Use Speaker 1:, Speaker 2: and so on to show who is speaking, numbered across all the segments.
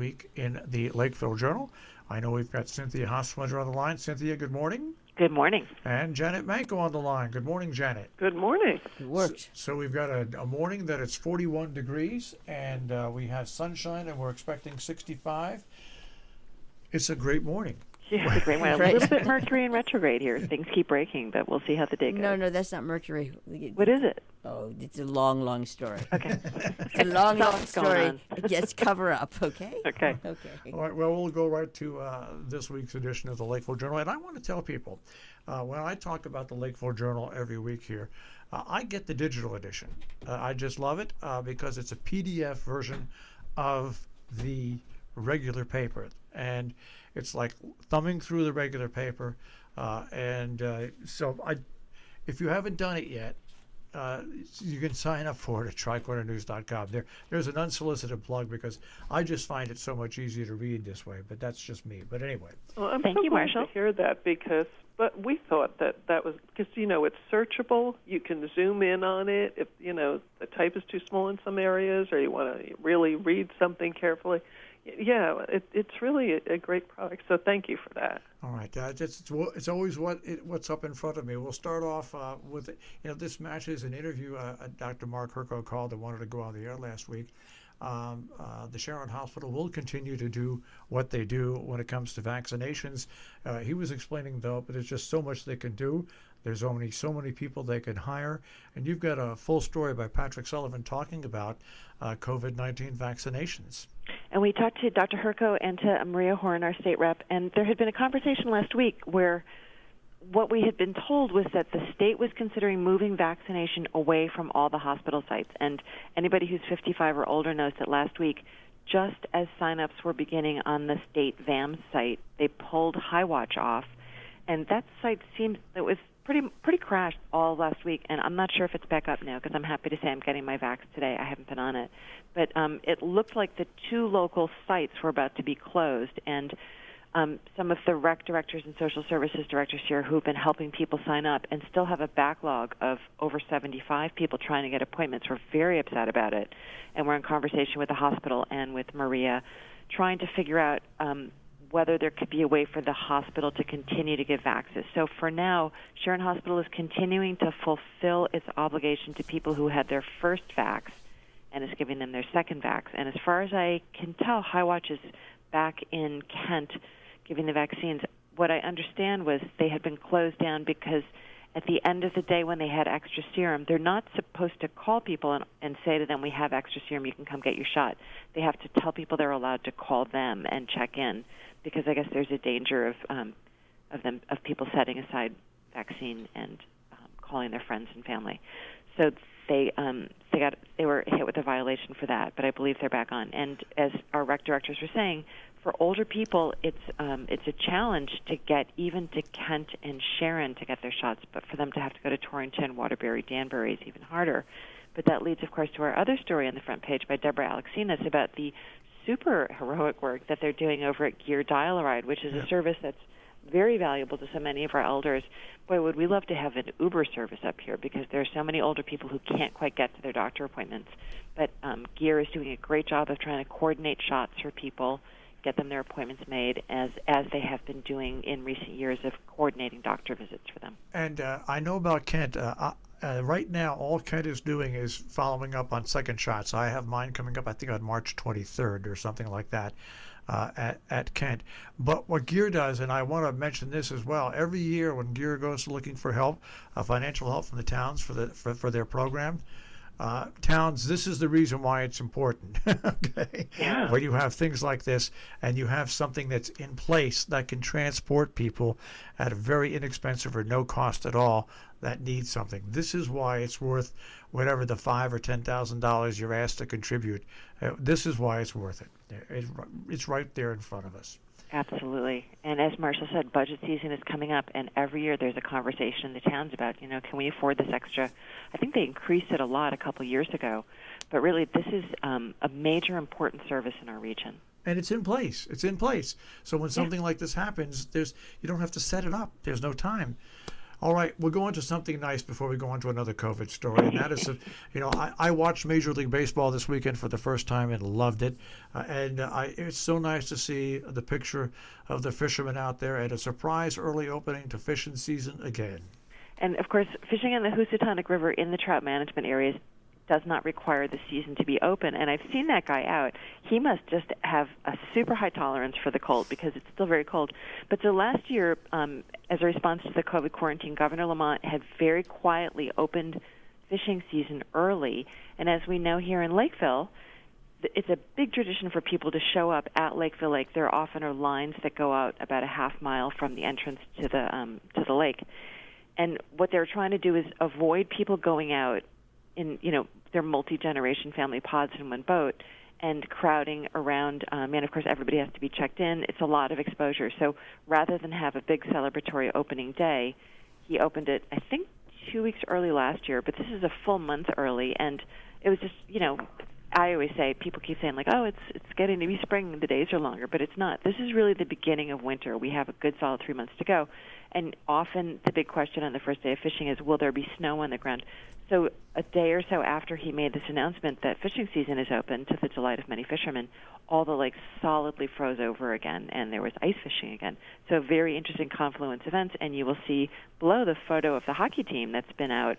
Speaker 1: week in the Lakeville Journal. I know we've got Cynthia Hoswender on the line. Cynthia, good morning.
Speaker 2: Good morning.
Speaker 1: And Janet Manko on the line. Good morning, Janet.
Speaker 3: Good morning.
Speaker 2: It worked.
Speaker 1: So we've got a morning that it's 41 degrees, and we have sunshine, and we're expecting 65. It's a great morning.
Speaker 2: Yeah, it's a great one. A little bit Mercury in retrograde here. Things keep breaking, but we'll see how the day goes.
Speaker 4: No, that's not Mercury.
Speaker 2: What is it?
Speaker 4: Oh, it's a long story.
Speaker 2: Okay.
Speaker 4: It's a long story.
Speaker 2: On.
Speaker 4: Just cover up, okay?
Speaker 2: Okay.
Speaker 1: All right, well, we'll go right to this week's edition of the Lakeville Journal. And I want to tell people, when I talk about the Lakeville Journal every week here, I get the digital edition. I just love it because it's a PDF version of the regular paper. And it's like thumbing through the regular paper. So if you haven't done it yet, you can sign up for it at tricornernews.com. There's an unsolicited plug because I just find it so much easier to read this way, but that's just me. But anyway.
Speaker 3: Well, I'm
Speaker 2: Thank
Speaker 3: so
Speaker 2: you,
Speaker 3: glad
Speaker 2: Marshall.
Speaker 3: to hear that but we thought that was, because, it's searchable. You can zoom in on it if, the type is too small in some areas or you want to really read something carefully. Yeah, it's really a great product, so thank you for that.
Speaker 1: All right, it's always what's up in front of me. We'll start off with, this matches an interview Dr. Mark Herco called that wanted to go on the air last week. The Sharon Hospital will continue to do what they do when it comes to vaccinations. He was explaining, though, but there's just so much they can do. There's only so many people they can hire. And you've got a full story by Patrick Sullivan talking about COVID-19 vaccinations.
Speaker 2: And we talked to Dr. Herco and to Maria Horn, our state rep, and there had been a conversation last week where what we had been told was that the state was considering moving vaccination away from all the hospital sites. And anybody who's 55 or older knows that last week, just as sign-ups were beginning on the state VAM site, they pulled Highwatch off. And that site it was pretty crashed all last week, and I'm not sure if it's back up now because I'm happy to say I'm getting my vax today. I haven't been on it. But it looked like the two local sites were about to be closed, and some of the rec directors and social services directors here who've been helping people sign up and still have a backlog of over 75 people trying to get appointments were very upset about it. And we're in conversation with the hospital and with Maria trying to figure out whether there could be a way for the hospital to continue to give vaxes. So for now, Sharon Hospital is continuing to fulfill its obligation to people who had their first vax and is giving them their second vax. And as far as I can tell, Highwatch is back in Kent giving the vaccines. What I understand was they had been closed down because at the end of the day when they had extra serum, they're not supposed to call people and say to them, we have extra serum, you can come get your shot. They have to tell people they're allowed to call them and check in, because I guess there's a danger of people setting aside vaccine and calling their friends and family. So they were hit with a violation for that, but I believe they're back on. And as our rec directors were saying, for older people, it's a challenge to get even to Kent and Sharon to get their shots, but for them to have to go to Torrington, Waterbury, Danbury is even harder. But that leads, of course, to our other story on the front page by Deborah Alexinas about the super heroic work that they're doing over at Gear Dial-A-Ride, which is a service that's very valuable to so many of our elders. Boy, would we love to have an Uber service up here because there are so many older people who can't quite get to their doctor appointments. But Gear is doing a great job of trying to coordinate shots for people, get them their appointments made, as they have been doing in recent years of coordinating doctor visits for them. And
Speaker 1: I know about Kent. Right now, all Kent is doing is following up on second shots. I have mine coming up, I think, on March 23rd or something like that at Kent. But what Gear does, and I want to mention this as well, every year when Gear goes looking for help, financial help from the towns for their program, towns, this is the reason why it's important. Okay?
Speaker 2: Yeah.
Speaker 1: When you have things like this and you have something that's in place that can transport people at a very inexpensive or no cost at all that needs something. This is why it's worth whatever the $5,000 or $10,000 you're asked to contribute. This is why it's worth it. It's right there in front of us.
Speaker 2: Absolutely. And as Marshall said, budget season is coming up, and every year there's a conversation in the towns about, can we afford this extra? I think they increased it a lot a couple years ago, but really this is a major important service in our region.
Speaker 1: And it's in place. It's in place. So when something like this happens, you don't have to set it up. There's no time. All right, we'll go into something nice before we go on to another COVID story, and that is, I watched Major League Baseball this weekend for the first time and loved it, it's so nice to see the picture of the fishermen out there and a surprise early opening to fishing season again.
Speaker 2: And, of course, fishing in the Housatonic River in the trout management areas does not require the season to be open. And I've seen that guy out. He must just have a super high tolerance for the cold because it's still very cold. But so last year, as a response to the COVID quarantine, Governor Lamont had very quietly opened fishing season early. And as we know here in Lakeville, it's a big tradition for people to show up at Lakeville Lake. There often are lines that go out about a half mile from the entrance to the lake. And what they're trying to do is avoid people going out in, their multi-generation family pods in one boat and crowding around. And, of course, everybody has to be checked in. It's a lot of exposure. So rather than have a big celebratory opening day, he opened it, I think, 2 weeks early last year. But this is a full month early. And it was just, I always say, people keep saying, like, oh, it's getting to be spring, the days are longer. But it's not. This is really the beginning of winter. We have a good solid 3 months to go. And often the big question on the first day of fishing is, will there be snow on the ground? So a day or so after he made this announcement that fishing season is open, to the delight of many fishermen, all the lakes solidly froze over again, and there was ice fishing again. So a very interesting confluence events, and you will see below the photo of the hockey team that's been out.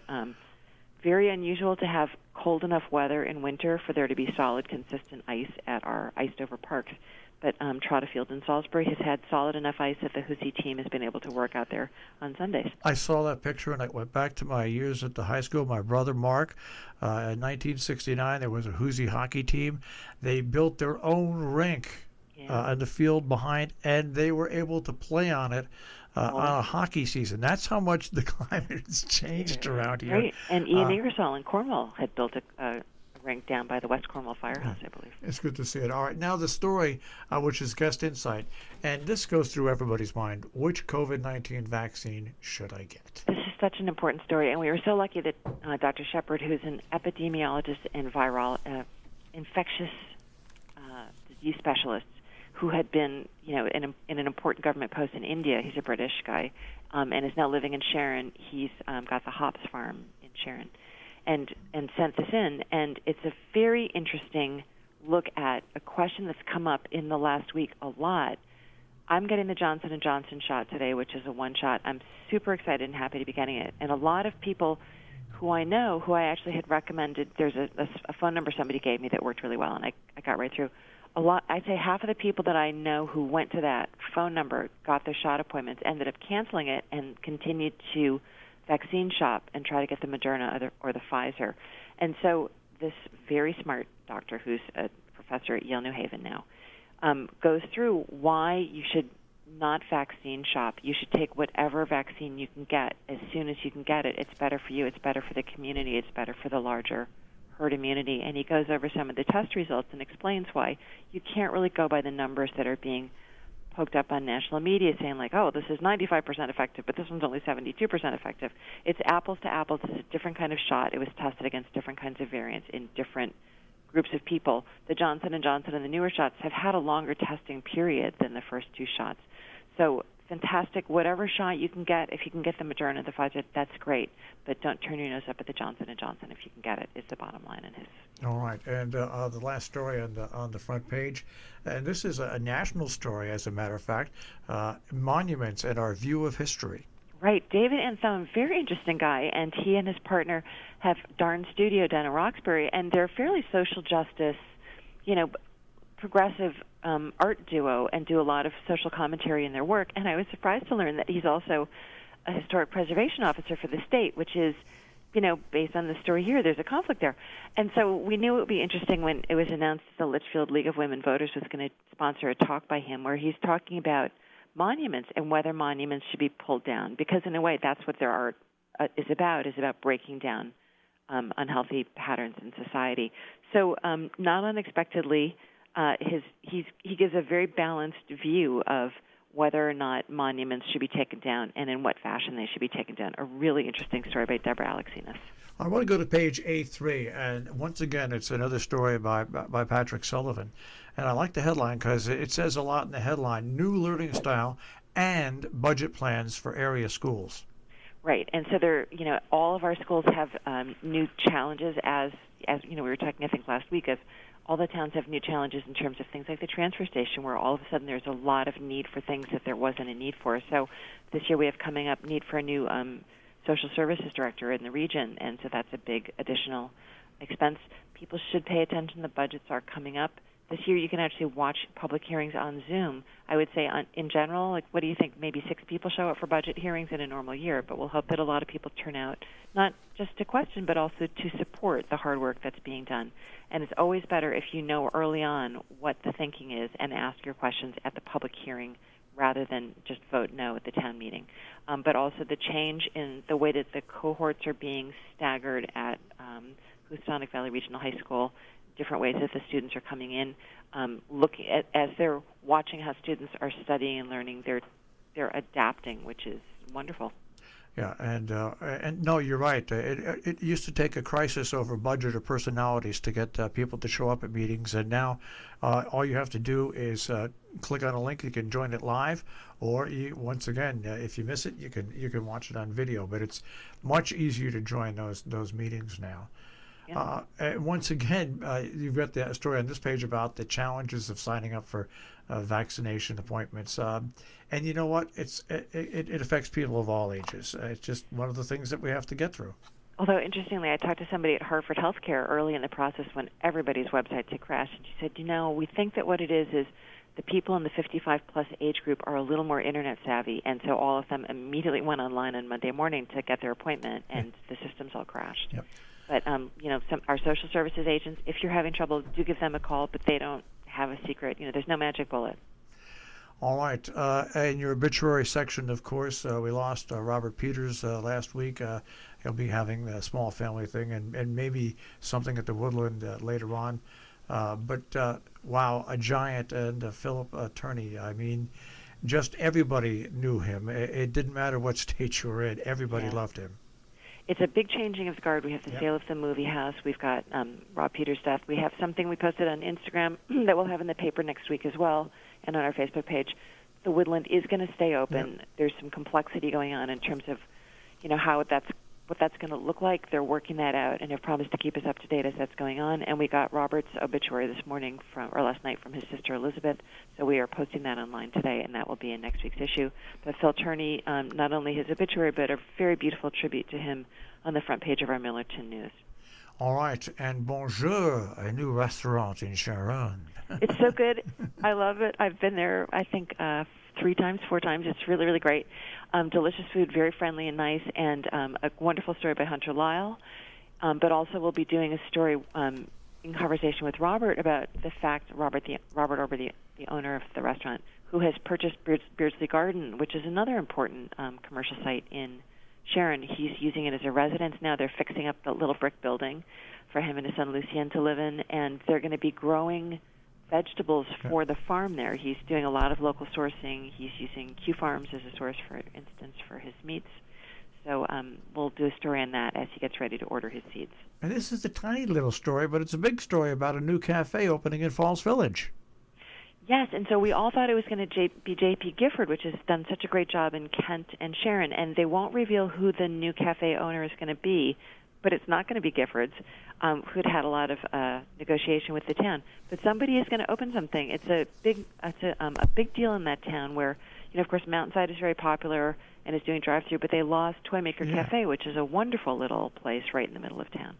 Speaker 2: Very unusual to have cold enough weather in winter for there to be solid, consistent ice at our iced-over parks. But Trotta Field in Salisbury has had solid enough ice that the Hoosier team has been able to work out there on Sundays.
Speaker 1: I saw that picture, and I went back to my years at the high school. My brother, Mark, in 1969, there was a Hoosier hockey team. They built their own rink in the field behind, and they were able to play on it on a hockey season. That's how much the climate has changed around here.
Speaker 2: Right, and Ian Ingersoll in Cornwall had built a rink down by the West Cornwall Firehouse, I believe.
Speaker 1: It's good to see it. All right, now the story, which is Guest Insight, and this goes through everybody's mind. Which COVID-19 vaccine should I get?
Speaker 2: This is such an important story, and we were so lucky that Dr. Shepard, who's an epidemiologist and infectious disease specialist, who had been, in an important government post in India. He's a British guy, and is now living in Sharon. He's got the hops farm in Sharon. And sent this in, and it's a very interesting look at a question that's come up in the last week a lot. I'm getting the Johnson & Johnson shot today, which is a one shot. I'm super excited and happy to be getting it. And a lot of people who I know, who I actually had recommended, there's a phone number somebody gave me that worked really well, and I got right through. I'd say half of the people that I know who went to that phone number, got their shot appointments, ended up canceling it and continued to vaccine shop and try to get the Moderna or the Pfizer. And so this very smart doctor, who's a professor at Yale New Haven now, goes through why you should not vaccine shop. You should take whatever vaccine you can get as soon as you can get it. It's better for you. It's better for the community. It's better for the larger herd immunity. And he goes over some of the test results and explains why you can't really go by the numbers that are being poked up on national media saying, like, oh, this is 95% effective, but this one's only 72% effective. It's apples to apples. It's a different kind of shot. It was tested against different kinds of variants in different groups of people. The Johnson & Johnson and the newer shots have had a longer testing period than the first two shots. So fantastic. Whatever shot you can get, if you can get the Moderna, the Pfizer, that's great. But don't turn your nose up at the Johnson & Johnson if you can get it, is the bottom line in his.
Speaker 1: All right. And the last story on the front page, and this is a national story, as a matter of fact, monuments and our view of history.
Speaker 2: Right. David Anselm, very interesting guy, and he and his partner have Darn Studio down in Roxbury, and they're a fairly social justice, progressive art duo and do a lot of social commentary in their work. And I was surprised to learn that he's also a historic preservation officer for the state, which is, based on the story here, there's a conflict there. And so we knew it would be interesting when it was announced that the Litchfield League of Women Voters was going to sponsor a talk by him where he's talking about monuments and whether monuments should be pulled down, because in a way that's what their art is about breaking down unhealthy patterns in society. So not unexpectedly, he gives a very balanced view of whether or not monuments should be taken down and in what fashion they should be taken down. A really interesting story by Deborah Alexinas.
Speaker 1: I want to go to page A3, and once again, it's another story by Patrick Sullivan. And I like the headline because it says a lot in the headline: new learning style and budget plans for area schools.
Speaker 2: Right, and so all of our schools have new challenges as we were talking, I think, last week of all the towns have new challenges in terms of things like the transfer station, where all of a sudden there's a lot of need for things that there wasn't a need for. So this year we have coming up need for a new social services director in the region, and so that's a big additional expense. People should pay attention. The budgets are coming up. This year you can actually watch public hearings on Zoom. I would say in general, like, what do you think? Maybe 6 people show up for budget hearings in a normal year, but we'll hope that a lot of people turn out, not just to question, but also to support the hard work that's being done. And it's always better if you know early on what the thinking is and ask your questions at the public hearing rather than just vote no at the town meeting. But also the change in the way that the cohorts are being staggered at Houstonic Valley Regional High School, different ways that the students are coming in, looking at as they're watching how students are studying and learning, they're adapting, which is wonderful.
Speaker 1: Yeah, and no, you're right. It used to take a crisis over budget or personalities to get people to show up at meetings, and now all you have to do is click on a link. You can join it live, or once again, if you miss it, you can watch it on video. But it's much easier to join those meetings now.
Speaker 2: Yeah.
Speaker 1: Once again, you've got the story on this page about the challenges of signing up for vaccination appointments. And you know what? It affects people of all ages. It's just one of the things that we have to get through.
Speaker 2: Although, interestingly, I talked to somebody at Hartford Healthcare early in the process when everybody's websites had crashed, and she said, we think that what it is the people in the 55-plus age group are a little more Internet savvy, and so all of them immediately went online on Monday morning to get their appointment, and the systems all crashed.
Speaker 1: Yep.
Speaker 2: But, our social services agents, if you're having trouble, do give them a call, but they don't have a secret. There's no magic bullet.
Speaker 1: All right. In your obituary section, of course, we lost Robert Peters last week. He'll be having a small family thing and maybe something at the Woodland later on. But wow, a giant, and Philip Turney. I mean, just everybody knew him. It didn't matter what state you were in. Everybody loved him.
Speaker 2: It's a big changing of the guard. We have the sale of the movie house. We've got Rob Peters stuff. We have something we posted on Instagram that we'll have in the paper next week as well, and on our Facebook page. The Woodland is going to stay open. Yep. There's some complexity going on in terms of, what that's going to look like. They're working that out and have promised to keep us up to date as that's going on. And we got Robert's obituary last night from his sister Elizabeth. So we are posting that online today, and that will be in next week's issue. But Phil Turney, not only his obituary, but a very beautiful tribute to him on the front page of our Millerton News.
Speaker 1: All right, and bonjour, a new restaurant in Sharon.
Speaker 2: It's so good. I love it. I've been there, I think, 4 times. It's really, really great. Delicious food, very friendly and nice, and a wonderful story by Hunter Lyle. But also we'll be doing a story in conversation with Robert about the fact, Robert Orber, the owner of the restaurant, who has purchased Beardsley Garden, which is another important commercial site in Sharon. He's using it as a residence now. They're fixing up the little brick building for him and his son Lucien to live in, and they're going to be growing vegetables for the farm there. He's doing a lot of local sourcing. He's using Q Farms as a source, for instance, for his meats. So we'll do a story on that as he gets ready to order his seeds.
Speaker 1: And this is a tiny little story, but it's a big story about a new cafe opening in Falls Village.
Speaker 2: Yes, and so we all thought it was going to be J.P. Gifford, which has done such a great job in Kent and Sharon, and they won't reveal who the new cafe owner is going to be, but it's not going to be Gifford's, who'd had a lot of negotiation with the town. But somebody is going to open something. It's a big deal in that town where, of course, Mountainside is very popular and is doing drive-through, but they lost Toymaker Cafe, which is a wonderful little place right in the middle of town.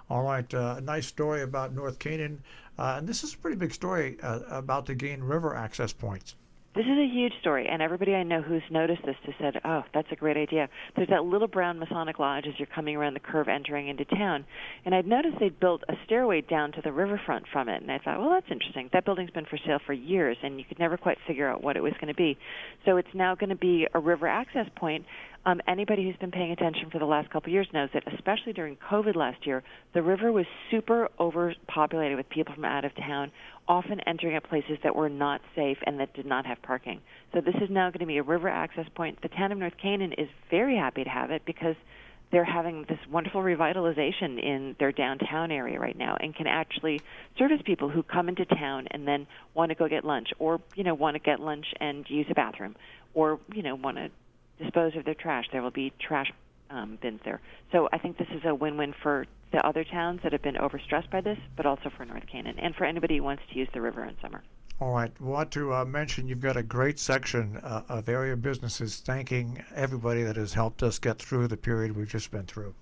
Speaker 1: All right, a nice story about North Canaan. And this is a pretty big story about the Gain River access points.
Speaker 2: This is a huge story, and everybody I know who's noticed this has said, oh, that's a great idea. There's that little brown Masonic Lodge as you're coming around the curve entering into town, and I'd noticed they'd built a stairway down to the riverfront from it, and I thought, well, that's interesting. That building's been for sale for years, and you could never quite figure out what it was going to be. So it's now going to be a river access point. Anybody who's been paying attention for the last couple of years knows that, especially during COVID last year, the river was super overpopulated with people from out of town, often entering at places that were not safe and that did not have parking. So this is now going to be a river access point. The town of North Canaan is very happy to have it because they're having this wonderful revitalization in their downtown area right now and can actually service people who come into town and then want to go get lunch or, want to get lunch and use a bathroom or, want to dispose of their trash. There will be trash bins there. So I think this is a win-win for the other towns that have been overstressed by this, but also for North Canaan and for anybody who wants to use the river in summer.
Speaker 1: All right. I want to mention you've got a great section of area businesses thanking everybody that has helped us get through the period we've just been through.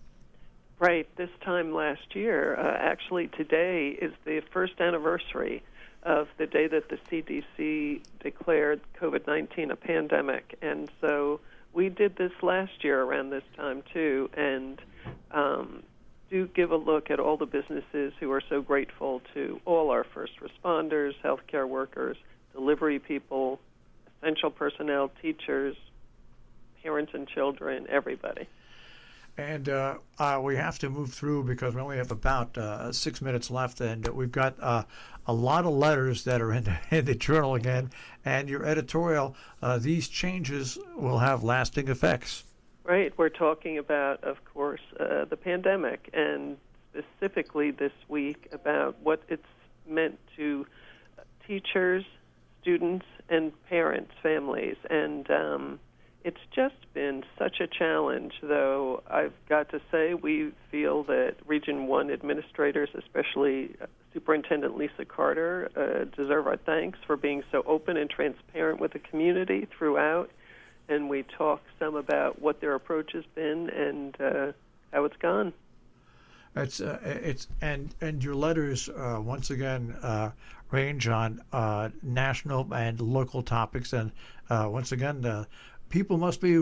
Speaker 3: Right. This time last year, actually today is the first anniversary of the day that the CDC declared COVID-19 a pandemic. And so we did this last year around this time, too, and do give a look at all the businesses who are so grateful to all our first responders, healthcare workers, delivery people, essential personnel, teachers, parents and children, everybody.
Speaker 1: And we have to move through because we only have about 6 minutes left, and we've got a lot of letters that are in the journal again. And your editorial, these changes will have lasting effects.
Speaker 3: Right. We're talking about, of course, the pandemic, and specifically this week about what it's meant to teachers, students, and parents, families. And it's just been such a challenge, though I've got to say we feel that Region 1 administrators, especially Superintendent Lisa Carter, deserve our thanks for being so open and transparent with the community throughout. And we talk some about what their approach has been and how it's gone. And your letters once again range on national and local topics, and once again people must be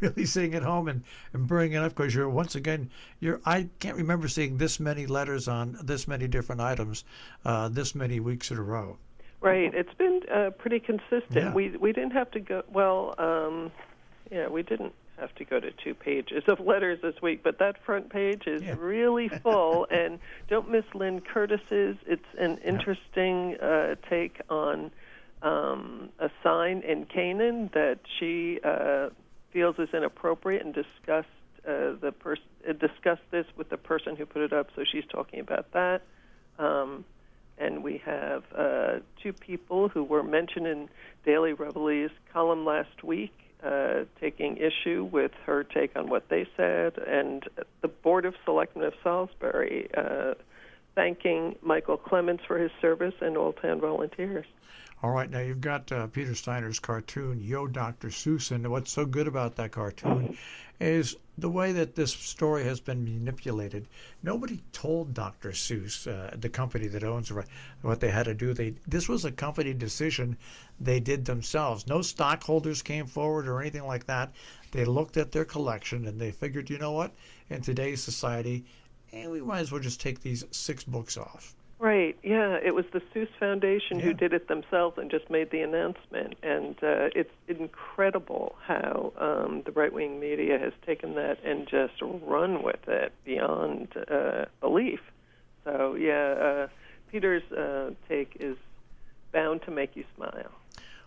Speaker 3: really sitting at home and bringing it up because I can't remember seeing this many letters on this many different items this many weeks in a row. Right. It's been pretty consistent.
Speaker 1: Yeah.
Speaker 3: We didn't have to go, we didn't have to go to 2 pages of letters this week, but that front page is really full. And don't miss Lynn Curtis's. It's an interesting take on a sign in Canaan that she feels is inappropriate, and discussed this with the person who put it up, so she's talking about that. And we have 2 people who were mentioned in Daily Reveille's column last week taking issue with her take on what they said, and the Board of Selectmen of Salisbury thanking Michael Clements for his service and all town volunteers.
Speaker 1: All right, now you've got Peter Steiner's cartoon, Yo, Dr. Seuss, and what's so good about that cartoon is the way that this story has been manipulated. Nobody told Dr. Seuss, the company that owns it, what they had to do. This was a company decision they did themselves. No stockholders came forward or anything like that. They looked at their collection and they figured, you know what, in today's society, we might as well just take these 6 books off.
Speaker 3: Right, yeah. It was the Seuss Foundation who did it themselves and just made the announcement. And it's incredible how the right-wing media has taken that and just run with it beyond belief. So, Peter's take is bound to make you smile.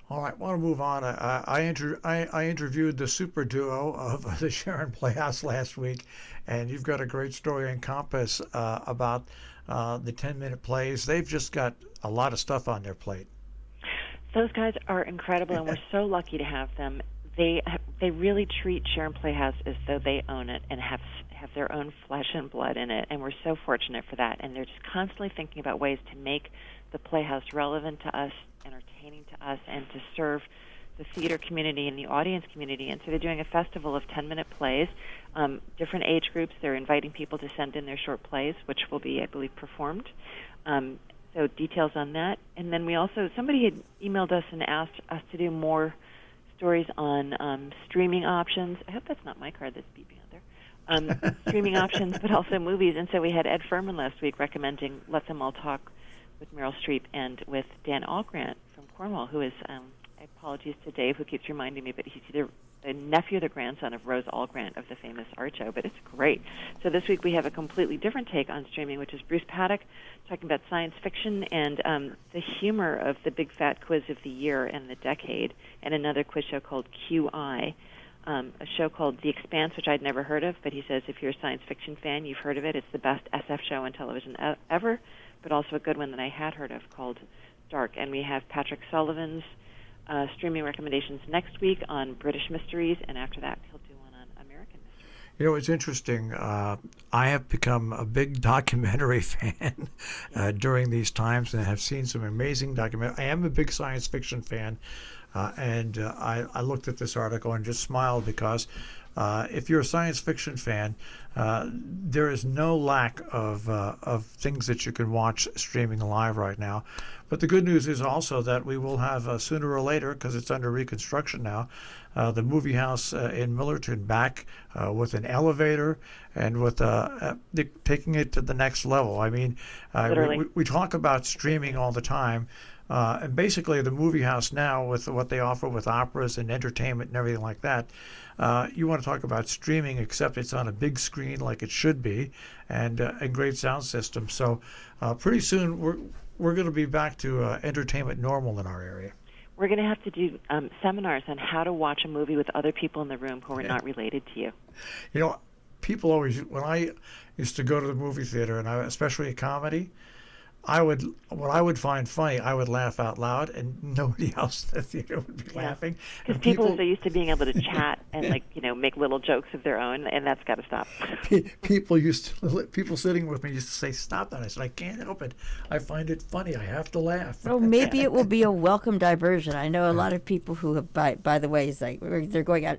Speaker 1: All right, I want to move on. I interviewed the super duo of the Sharon Playhouse last week, and you've got a great story in Compass about the 10-minute plays. They've just got a lot of stuff on their plate.
Speaker 2: Those guys are incredible, and we're so lucky to have them. They really treat Sharon Playhouse as though they own it and have their own flesh and blood in it, and we're so fortunate for that. And they're just constantly thinking about ways to make the Playhouse relevant to us, entertaining to us, and to serve the theater community and the audience community. And so they're doing a festival of 10-minute plays, different age groups. They're inviting people to send in their short plays, which will be, I believe, performed. So details on that. And then somebody had emailed us and asked us to do more stories on streaming options. I hope that's not my card that's beeping out there. Streaming options, but also movies. And so we had Ed Furman last week recommending Let Them All Talk with Meryl Streep and with Dan Allgrant from Cornwall, who is, apologies to Dave, who keeps reminding me, but he's either the nephew or the grandson of Rose Allgrant of the famous art show, but it's great. So this week we have a completely different take on streaming, which is Bruce Paddock talking about science fiction and the humor of the big fat quiz of the year and the decade, and another quiz show called QI, a show called The Expanse, which I'd never heard of, but he says if you're a science fiction fan, you've heard of it. It's the best SF show on television ever, but also a good one that I had heard of called Dark. And we have Patrick Sullivan's streaming recommendations next week on British mysteries, and after that, he'll do one on American mysteries.
Speaker 1: You know, it's interesting. I have become a big documentary fan during these times and have seen some amazing documentaries. I am a big science fiction fan, and I looked at this article and just smiled because if you're a science fiction fan, there is no lack of things that you can watch streaming live right now. But the good news is also that we will have sooner or later, because it's under reconstruction now, the movie house in Millerton back with an elevator and with taking it to the next level. I mean, we talk about streaming all the time. And basically, the movie house now, with what they offer with operas and entertainment and everything like that, you want to talk about streaming, except it's on a big screen like it should be, and a great sound system. So pretty soon, we're going to be back to entertainment normal in our area.
Speaker 2: We're going to have to do seminars on how to watch a movie with other people in the room who are not related to you.
Speaker 1: You know, people always, when I used to go to the movie theater, and especially a comedy, what I would find funny, I would laugh out loud, and nobody else in the theater would be laughing.
Speaker 2: Because people are so used to being able to chat and make little jokes of their own, and that's got to stop.
Speaker 1: People sitting with me used to say, "Stop that!" I said, "I can't help it. I find it funny. I have to laugh."
Speaker 4: So maybe it will be a welcome diversion. I know a lot of people who have, by the way, it's like they're going out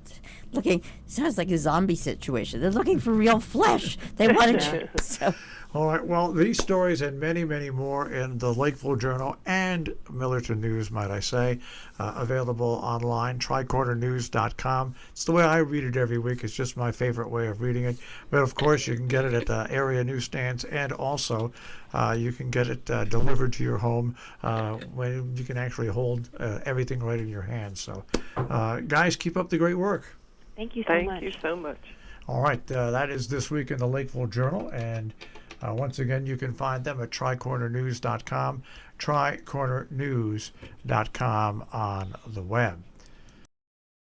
Speaker 4: looking. Sounds like a zombie situation. They're looking for real flesh. They want to. So.
Speaker 1: All right. Well, these stories and many, many more in the Lakeville Journal and Millerton News, might I say, available online, tricornernews.com. It's the way I read it every week. It's just my favorite way of reading it. But, of course, you can get it at the area newsstands, and also you can get it delivered to your home when you can actually hold everything right in your hands. So, guys, keep up the great work.
Speaker 2: Thank you so much.
Speaker 3: Thank you so much.
Speaker 1: All right. That is This Week in the Lakeville Journal, and once again, you can find them at tricornernews.com, tricornernews.com on the web.